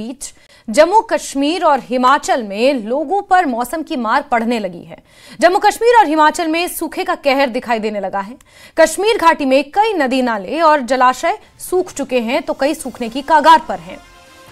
बीच जम्मू कश्मीर और हिमाचल में लोगों पर मौसम की मार पड़ने लगी है। जम्मू कश्मीर और हिमाचल में सूखे का कहर दिखाई देने लगा है। कश्मीर घाटी में कई नदी नाले और जलाशय सूख चुके हैं तो कई सूखने की कगार पर हैं।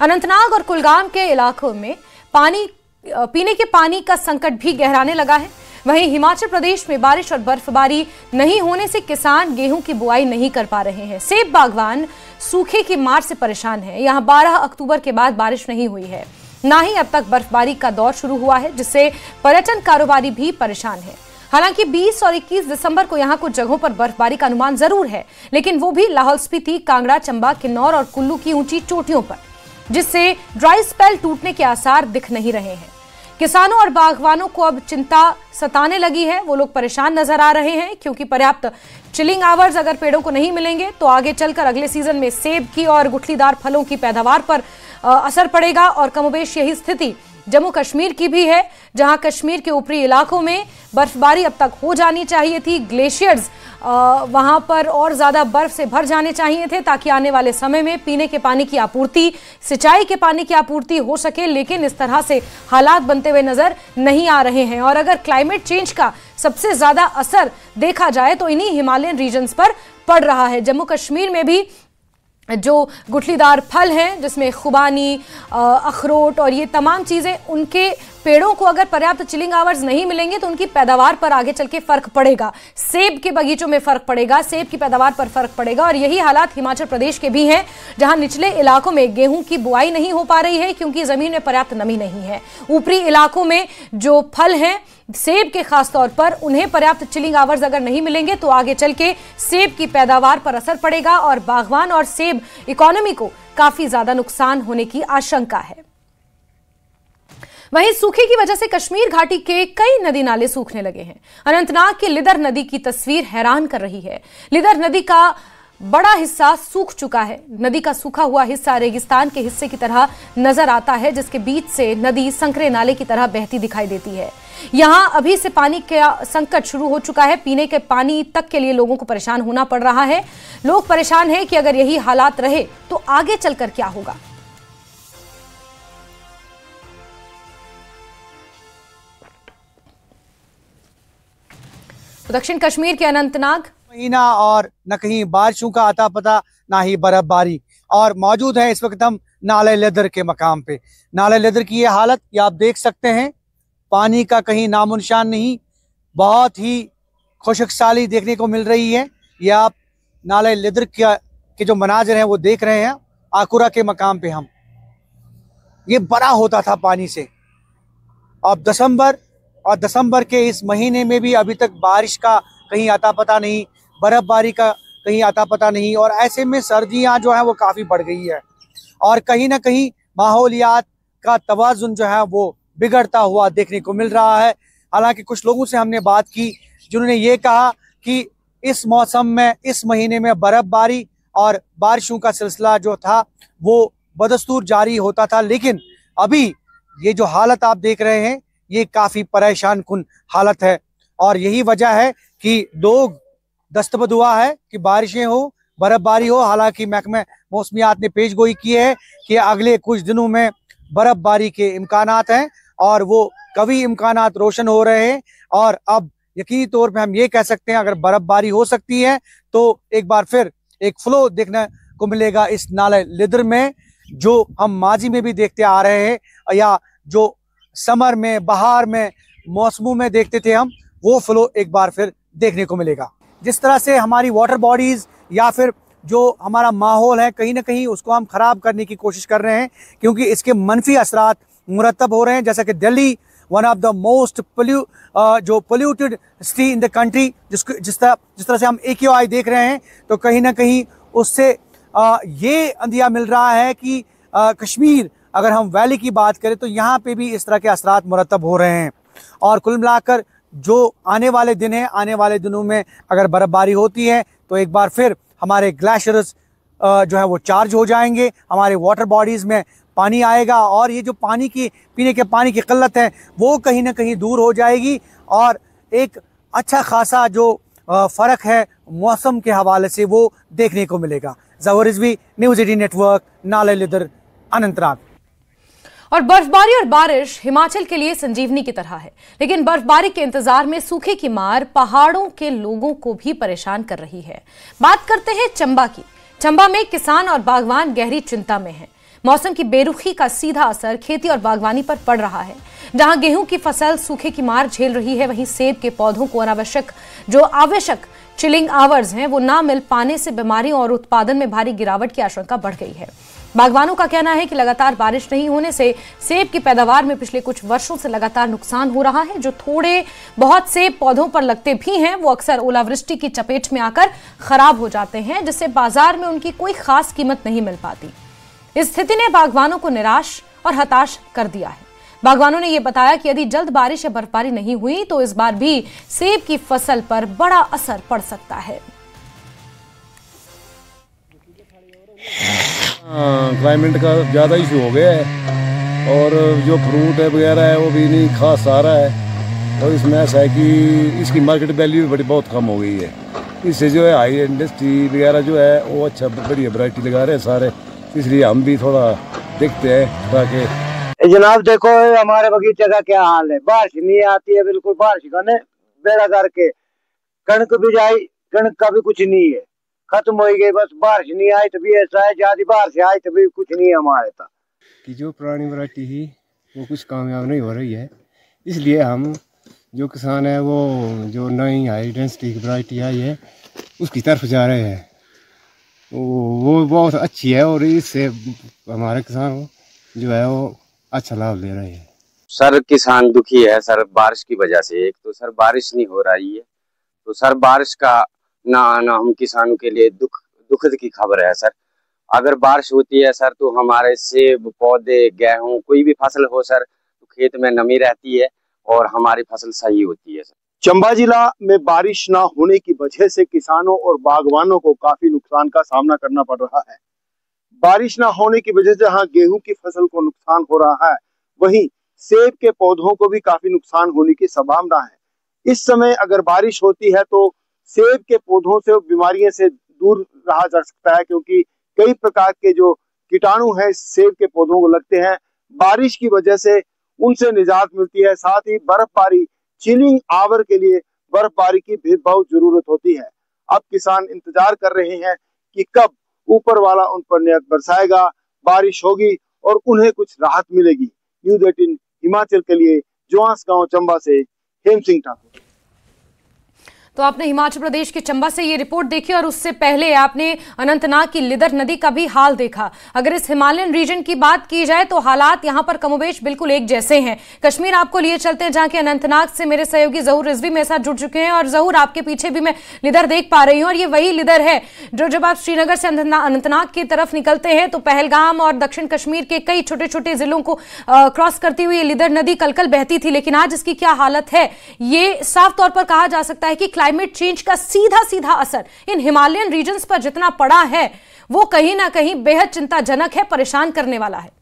अनंतनाग और कुलगाम के इलाकों में पीने के पानी का संकट भी गहराने लगा है। वहीं हिमाचल प्रदेश में बारिश और बर्फबारी नहीं होने से किसान गेहूं की बुआई नहीं कर पा रहे हैं। सेब बागवान सूखे की मार से परेशान है। यहां 12 अक्टूबर के बाद बारिश नहीं हुई है, ना ही अब तक बर्फबारी का दौर शुरू हुआ है, जिससे पर्यटन कारोबारी भी परेशान है। हालांकि 20 और 21 दिसंबर को यहां कुछ जगहों पर बर्फबारी का अनुमान जरूर है, लेकिन वो भी लाहौल स्पीति, कांगड़ा, चंबा, किन्नौर और कुल्लू की ऊंची चोटियों पर, जिससे ड्राई स्पेल टूटने के आसार दिख नहीं रहे हैं। किसानों और बागवानों को अब चिंता सताने लगी है। वो लोग परेशान नजर आ रहे हैं क्योंकि पर्याप्त चिलिंग आवर्स अगर पेड़ों को नहीं मिलेंगे तो आगे चलकर अगले सीजन में सेब की और गुठलीदार फलों की पैदावार पर असर पड़ेगा। और कमोबेश यही स्थिति जम्मू कश्मीर की भी है, जहां कश्मीर के ऊपरी इलाकों में बर्फबारी अब तक हो जानी चाहिए थी। ग्लेशियर्स वहां पर और ज्यादा बर्फ से भर जाने चाहिए थे ताकि आने वाले समय में पीने के पानी की आपूर्ति, सिंचाई के पानी की आपूर्ति हो सके, लेकिन इस तरह से हालात बनते हुए नजर नहीं आ रहे हैं। और अगर क्लाइमेट चेंज का सबसे ज्यादा असर देखा जाए तो इन्हीं हिमालयन रीजन्स पर पड़ रहा है। जम्मू कश्मीर में भी जो गुठलीदार फल हैं, जिसमें खुबानी, अखरोट और ये तमाम चीज़ें, उनके पेड़ों को अगर पर्याप्त चिलिंग आवर्स नहीं मिलेंगे तो उनकी पैदावार पर आगे चल के फर्क पड़ेगा। सेब के बगीचों में फर्क पड़ेगा, सेब की पैदावार पर फर्क पड़ेगा। और यही हालात हिमाचल प्रदेश के भी हैं, जहां निचले इलाकों में गेहूं की बुआई नहीं हो पा रही है क्योंकि जमीन में पर्याप्त नमी नहीं है। ऊपरी इलाकों में जो फल हैं, सेब के खास तौर पर, उन्हें पर्याप्त चिलिंग आवर्स अगर नहीं मिलेंगे तो आगे चल के सेब की पैदावार पर असर पड़ेगा और बागवान और सेब इकोनॉमी को काफी ज्यादा नुकसान होने की आशंका है। वहीं सूखे की वजह से कश्मीर घाटी के कई नदी नाले सूखने लगे हैं। अनंतनाग की लिदर नदी की तस्वीर हैरान कर रही है। लिदर नदी का बड़ा हिस्सा सूख चुका है। नदी का सूखा हुआ हिस्सा रेगिस्तान के हिस्से की तरह नजर आता है, जिसके बीच से नदी संकरे नाले की तरह बहती दिखाई देती है। यहां अभी से पानी का संकट शुरू हो चुका है। पीने के पानी तक के लिए लोगों को परेशान होना पड़ रहा है। लोग परेशान हैं कि अगर यही हालात रहे तो आगे चलकर क्या होगा। तो दक्षिण कश्मीर के अनंतनाग महीना और न कहीं बारिशों का आता पता, ना ही बर्फबारी। और मौजूद है इस वक्त हम नाले लिदर के मकाम पे। नाले लिदर की ये हालत ये आप देख सकते हैं, पानी का कहीं नामो निशान नहीं। बहुत ही खुशकसाली देखने को मिल रही है। ये आप नाले लिदर के जो मनाजर हैं वो देख रहे हैं। आकुरा के मकाम पे हम, ये बड़ा होता था पानी से। अब दिसंबर के इस महीने में भी अभी तक बारिश का कहीं आता पता नहीं, बर्फबारी का कहीं आता पता नहीं। और ऐसे में सर्दियां जो है वो काफ़ी बढ़ गई है और कहीं ना कहीं माहौलियात का तवाज़ुन जो है वो बिगड़ता हुआ देखने को मिल रहा है। हालांकि कुछ लोगों से हमने बात की जिन्होंने ये कहा कि इस मौसम में, इस महीने में बर्फबारी और बारिशों का सिलसिला जो था वो बदस्तूर जारी होता था, लेकिन अभी ये जो हालत आप देख रहे हैं ये काफ़ी परेशान कुन हालत है। और यही वजह है कि लोग दस्तबदुआ है कि बारिशें हो, बर्फबारी हो। हालांकि महकमे मौसमियात ने पेशगोई की है कि अगले कुछ दिनों में बर्फबारी के इम्कानात हैं और वो कभी इम्कानात रोशन हो रहे हैं। और अब यकीनी तौर पे हम ये कह सकते हैं अगर बर्फबारी हो सकती है तो एक बार फिर एक फ्लो देखने को मिलेगा इस नाले लिदर में, जो हम माजी में भी देखते आ रहे हैं या जो समर में, बहार में, मौसमों में देखते थे हम, वो फ्लो एक बार फिर देखने को मिलेगा। जिस तरह से हमारी वाटर बॉडीज़ या फिर जो हमारा माहौल है कहीं ना कहीं उसको हम ख़राब करने की कोशिश कर रहे हैं क्योंकि इसके मनफी असरात मुरतब हो रहे हैं। जैसा कि Delhi one of the most polluted city in the country, जिस तरह से हम AQI देख रहे हैं, तो कहीं ना कहीं उससे ये अंदिया मिल रहा है कि कश्मीर, अगर हम वैली की बात करें तो यहाँ पे भी इस तरह के असरात मुरतब हो रहे हैं। और कुल मिलाकर जो आने वाले दिन हैं, आने वाले दिनों में अगर बर्फबारी होती है तो एक बार फिर हमारे ग्लेशियर्स जो है वो चार्ज हो जाएंगे, हमारे वाटर बॉडीज़ में पानी आएगा और ये जो पानी की, पीने के पानी की किल्लत है वो कहीं ना कहीं दूर हो जाएगी और एक अच्छा खासा जो फ़र्क है मौसम के हवाले से वो देखने को मिलेगा। ज़फ़र रिज़वी, न्यूज़ 18 नेटवर्क, नाले लिदर, अनंतनाग। और बर्फबारी और बारिश हिमाचल के लिए संजीवनी की तरह है, लेकिन बर्फबारी के इंतजार में सूखे की मार पहाड़ों के लोगों को भी परेशान कर रही है। बात करते हैं चंबा की। चंबा में किसान और बागवान गहरी चिंता में हैं। मौसम की बेरुखी का सीधा असर खेती और बागवानी पर पड़ रहा है। जहां गेहूं की फसल सूखे की मार झेल रही है, वहीं सेब के पौधों को आवश्यक चिलिंग आवर्स हैं वो ना मिल पाने से बीमारियों और उत्पादन में भारी गिरावट की आशंका बढ़ गई है। बागवानों का कहना है कि लगातार बारिश नहीं होने से सेब की पैदावार में पिछले कुछ वर्षों से लगातार नुकसान हो रहा है। जो थोड़े बहुत सेब पौधों पर लगते भी हैं वो अक्सर ओलावृष्टि की चपेट में आकर खराब हो जाते हैं, जिससे बाजार में उनकी कोई खास कीमत नहीं मिल पाती। इस स्थिति ने बागवानों को निराश और हताश कर दिया है। बागवानों ने यह बताया कि यदि जल्द बारिश या बर्फबारी नहीं हुई तो इस बार भी सेब की फसल पर बड़ा असर पड़ सकता है। क्लाइमेट का ज़्यादा इशू हो गया है और जो फ्रूट है वगैरह है वो भी नहीं खास आ रहा है और इसमें ऐसा है कि इसकी मार्केट वैल्यू भी बहुत कम हो गई है। इससे जो है हाई इंडस्ट्री वगैरह जो है वो अच्छा बढ़िया वैरायटी लगा रहे हैं सारे, इसलिए हम भी थोड़ा देखते हैं ताकि। जनाब देखो हमारे बगीचे का क्या हाल है, बारिश नहीं आती है बिल्कुल। बारिश का ने बेड़ा करके कणक भी जाई, कणक का भी कुछ नहीं है, खत्म हो गई। बस बारिश नहीं आई तभी ऐसा है, ज्यादा बारिश आई तभी कुछ नहीं है हमारे तक कि जो पुरानी वैरायटी थी वो कुछ कामयाब नहीं हो रही है। इसलिए हम जो किसान है वो जो नई हाई डेंसिटी की वैरायटी आई है उसकी तरफ जा रहे हैं। वो बहुत अच्छी है और इससे हमारे किसान जो है वो अच्छा लाभ ले रहे हैं। सर किसान दुखी है सर बारिश की वजह से। एक तो सर बारिश नहीं हो रही है, तो सर बारिश का ना आना हम किसानों के लिए दुखद की खबर है सर। अगर बारिश होती है सर तो हमारे सेब पौधे गेहूं कोई भी फसल हो सर तो खेत में नमी रहती है और हमारी फसल सही होती है सर। चंबा जिला में बारिश ना होने की वजह से किसानों और बागवानों को काफी नुकसान का सामना करना पड़ रहा है। बारिश ना होने की वजह से जहां गेहूं की फसल को नुकसान हो रहा है, वहीं सेब के पौधों को भी काफी नुकसान होने की संभावना है। इस समय अगर बारिश होती है तो सेब के पौधों से बीमारियों से दूर रहा जा सकता है, क्योंकि कई प्रकार के जो कीटाणु हैं सेब के पौधों को लगते हैं। बारिश की वजह से उनसे निजात मिलती है। साथ ही बर्फबारी, चिलिंग आवर के लिए बर्फबारी की भी बहुत जरूरत होती है। अब किसान इंतजार कर रहे हैं कि कब ऊपर वाला उन पर नियत बरसाएगा, बारिश होगी और उन्हें कुछ राहत मिलेगी। न्यूज़ 18 हिमाचल के लिए जोआंस गांव चंबा से हेम सिंह ठाकुर। तो आपने हिमाचल प्रदेश के चंबा से ये रिपोर्ट देखी और उससे पहले आपने अनंतनाग की लिदर नदी का भी हाल देखा। अगर इस हिमालयन रीजन की बात की जाए तो हालात यहां पर कमोबेश बिल्कुल एक जैसे हैं। कश्मीर आपको लिए चलते हैं जहां के अनंतनाग से मेरे सहयोगी जहूर रिजवी मेरे साथ जुड़ चुके हैं। और जहूर, आपके पीछे भी मैं लिदर देख पा रही हूँ और ये वही लिदर है जो जब आप श्रीनगर से अनंतनाग की तरफ निकलते हैं तो पहलगाम और दक्षिण कश्मीर के कई छोटे छोटे जिलों को क्रॉस करती हुई लिदर नदी कल बहती थी। लेकिन आज इसकी क्या हालत है, ये साफ तौर पर कहा जा सकता है कि क्लाइमेट चेंज का सीधा असर इन हिमालयन रीजन्स पर जितना पड़ा है वो कहीं ना कहीं बेहद चिंताजनक है, परेशान करने वाला है।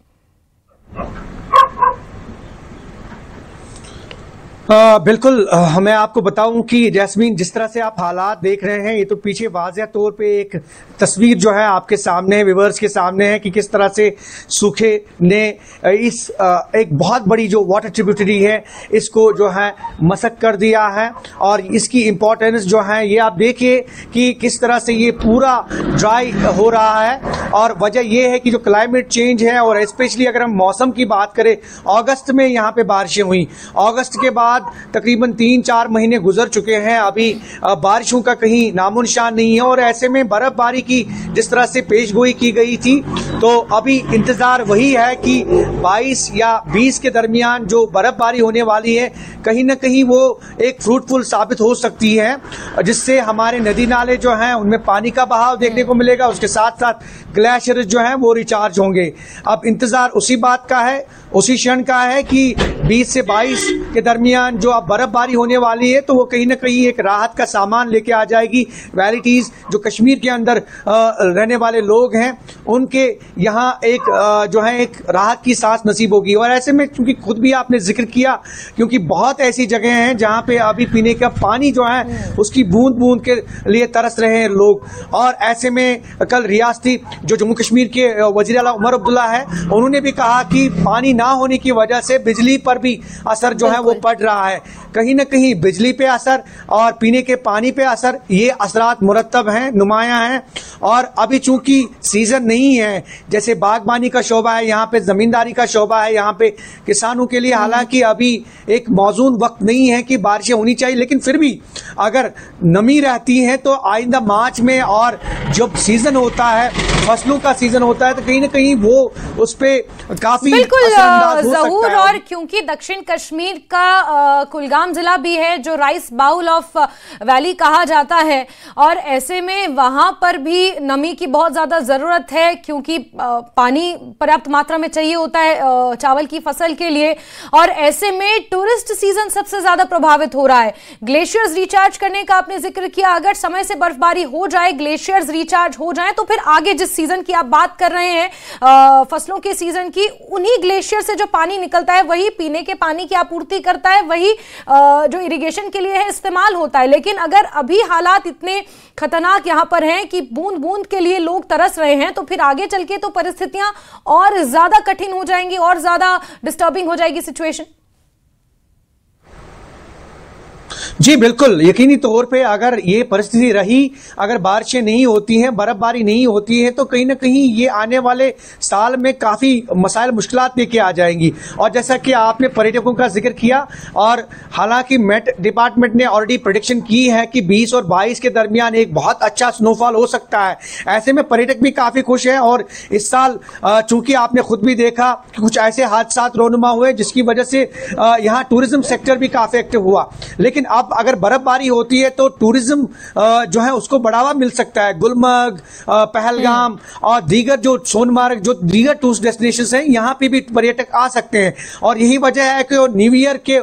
बिल्कुल, मैं आपको बताऊं कि जैस्मीन, जिस तरह से आप हालात देख रहे हैं, ये तो पीछे वाज़ेह तौर पे एक तस्वीर जो है आपके सामने है, व्यूअर्स के सामने है कि किस तरह से सूखे ने इस एक बहुत बड़ी जो वाटर ट्रिब्यूटरी है इसको जो है मसक कर दिया है। और इसकी इम्पोर्टेंस जो है ये आप देखिए कि किस तरह से ये पूरा ड्राई हो रहा है। और वजह ये है कि जो क्लाइमेट चेंज है और स्पेशली अगर हम मौसम की बात करें, अगस्त में यहाँ पे बारिशें हुई, अगस्त के बाद तकरीबन 3-4 महीने गुजर चुके हैं, अभी बारिशों का कहीं नामो निशान नहीं है। और ऐसे में बर्फबारी की जिस तरह से पेशगोई की गई थी, तो अभी इंतजार वही है कि 22 या 20 के दरमियान जो बर्फबारी होने वाली है कहीं ना कहीं वो एक फ्रूटफुल साबित हो सकती है, जिससे हमारे नदी नाले जो हैं उनमें पानी का बहाव देखने को मिलेगा। उसके साथ साथ ग्लेशियर जो हैं वो रिचार्ज होंगे। अब इंतजार उसी बात का है, उसी क्षण का है कि 20 से 22 के दरमियान जो अब बर्फबारी होने वाली है तो वो कहीं ना कहीं एक राहत का सामान लेके आ जाएगी। वैलिटीज जो कश्मीर के अंदर रहने वाले लोग हैं उनके यहाँ एक जो है एक राहत की सांस नसीब होगी। और ऐसे में क्योंकि खुद भी आपने जिक्र किया, क्योंकि बहुत ऐसी जगह हैं जहाँ पे अभी पीने का पानी जो है उसकी बूंद बूंद के लिए तरस रहे हैं लोग। और ऐसे में कल रियासती जो जम्मू कश्मीर के वजीर आला उमर अब्दुल्ला है उन्होंने भी कहा कि पानी ना होने की वजह से बिजली पर भी असर जो है वो पड़ रहा है। कहीं ना कहीं बिजली पे असर और पीने के पानी पे असर, ये असरात मुरतब हैं, नुमायां हैं। और अभी चूंकि सीजन नहीं है, जैसे बागबानी का शोबा है, यहाँ पे जमींदारी का शोबा है, यहाँ पे किसानों के लिए हालांकि अभी एक मौजून वक्त नहीं है कि बारिशें होनी चाहिए, लेकिन फिर भी अगर नमी रहती है तो आइंदा मार्च में और जब सीजन होता है, फसलों का सीजन होता है, तो कहीं ना कहीं वो उस पे काफी बिल्कुल ज़हूर। और क्योंकि दक्षिण कश्मीर का कुलगाम जिला भी है जो राइस बाउल ऑफ वैली कहा जाता है, और ऐसे में वहां पर भी नमी की बहुत ज्यादा जरूरत है क्योंकि पानी पर्याप्त मात्रा में चाहिए होता है चावल की फसल के लिए। और ऐसे में टूरिस्ट सीजन सबसे ज्यादा प्रभावित हो रहा है। ग्लेशियर्स रिचार्ज करने का आपने जिक्र किया, अगर समय से बर्फबारी हो जाए, ग्लेशियर्स रिचार्ज हो जाए, तो फिर आगे जिस सीजन की आप बात कर रहे हैं फसलों के सीजन की, उन्हीं ग्लेशियर से जो पानी निकलता है वही पीने के पानी की आपूर्ति करता है, वही जो इरिगेशन के लिए है इस्तेमाल होता है। लेकिन अगर अभी हालात इतने खतरनाक यहां पर हैं कि बूंद बूंद के लिए लोग तरस रहे हैं, तो फिर आगे चल के तो परिस्थितियां और ज्यादा कठिन हो जाएंगी और ज्यादा डिस्टर्बिंग हो जाएगी सिचुएशन। जी बिल्कुल, यकीनी तौर पे अगर ये परिस्थिति रही, अगर बारिशें नहीं होती हैं, बर्फबारी नहीं होती है, तो कहीं ना कहीं ये आने वाले साल में काफी मसाइल मुश्किलात लेके आ जाएंगी। और जैसा कि आपने पर्यटकों का जिक्र किया, और हालांकि मेट डिपार्टमेंट ने ऑलरेडी प्रेडिक्शन की है कि 20 और 22 के दरमियान एक बहुत अच्छा स्नोफॉल हो सकता है। ऐसे में पर्यटक भी काफी खुश हैं। और इस साल चूंकि आपने खुद भी देखा कि कुछ ऐसे हादसा रोनुमा हुए जिसकी वजह से यहाँ टूरिज्म सेक्टर भी काफी एक्टिव हुआ। लेकिन अब अगर बर्फबारी होती है तो टूरिज्म जो है उसको बढ़ावा मिल सकता है। गुलमर्ग, पहलगाम और दीगर जो सोनमार्ग, जो दीगर टूरिस्ट डेस्टिनेशंस हैं, यहाँ पे भी पर्यटक आ सकते हैं। और यही वजह है कि न्यू ईयर के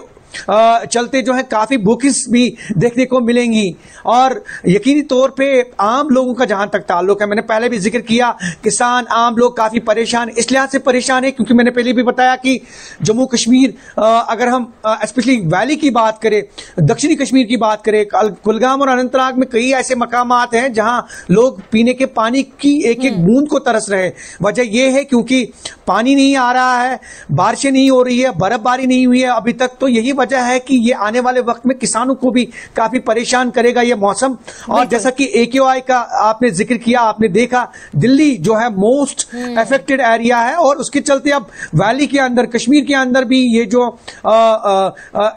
चलते जो है काफी बुकिंग्स भी देखने को मिलेंगी। और यकीनी तौर पे आम लोगों का जहां तक ताल्लुक है, मैंने पहले भी जिक्र किया, किसान आम लोग काफी परेशान, इस लिहाज से परेशान है क्योंकि मैंने पहले भी बताया कि जम्मू कश्मीर, अगर हम स्पेशली वैली की बात करें, दक्षिणी कश्मीर की बात करें, कुलगाम और अनंतनाग में कई ऐसे मकामात हैं जहां लोग पीने के पानी की एक एक बूंद को तरस रहे हैं। वजह यह है क्योंकि पानी नहीं आ रहा है, बारिशें नहीं हो रही है, बर्फबारी नहीं हुई है अभी तक। तो यही वजह है कि ये आने वाले वक्त में किसानों को भी काफी परेशान करेगा ये मौसम। और जैसा कि AQI का आपने जिक्र किया, आपने देखा दिल्ली जो है मोस्ट अफेक्टेड एरिया है, और उसके चलते अब वैली के अंदर, कश्मीर के अंदर भी ये जो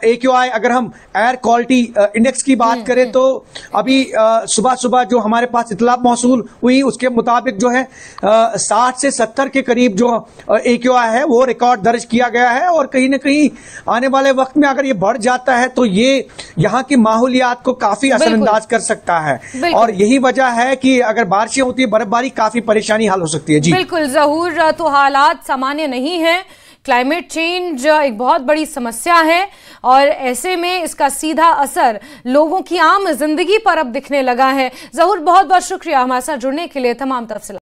AQI, अगर हम एयर क्वालिटी इंडेक्स की बात करें तो अभी सुबह सुबह जो हमारे पास इतला मौसूल हुई उसके मुताबिक जो है 60 से 70 के करीब जो AQI है वो रिकॉर्ड दर्ज किया गया है। और कहीं ना कहीं आने वाले वक्त में अगर ये बढ़ जाता है तो ये यहाँ की माहौलियात को काफी असरअंदाज कर सकता है। और यही वजह है कि अगर बारिशें होती है, बर्फबारी, काफी परेशानी हाल हो सकती है। जी बिल्कुल ज़हूर, तो हालात सामान्य नहीं है। क्लाइमेट चेंज एक बहुत बड़ी समस्या है और ऐसे में इसका सीधा असर लोगों की आम जिंदगी पर अब दिखने लगा है। ज़हूर, बहुत बहुत शुक्रिया हमारे साथ जुड़ने के लिए, तमाम तरफ से।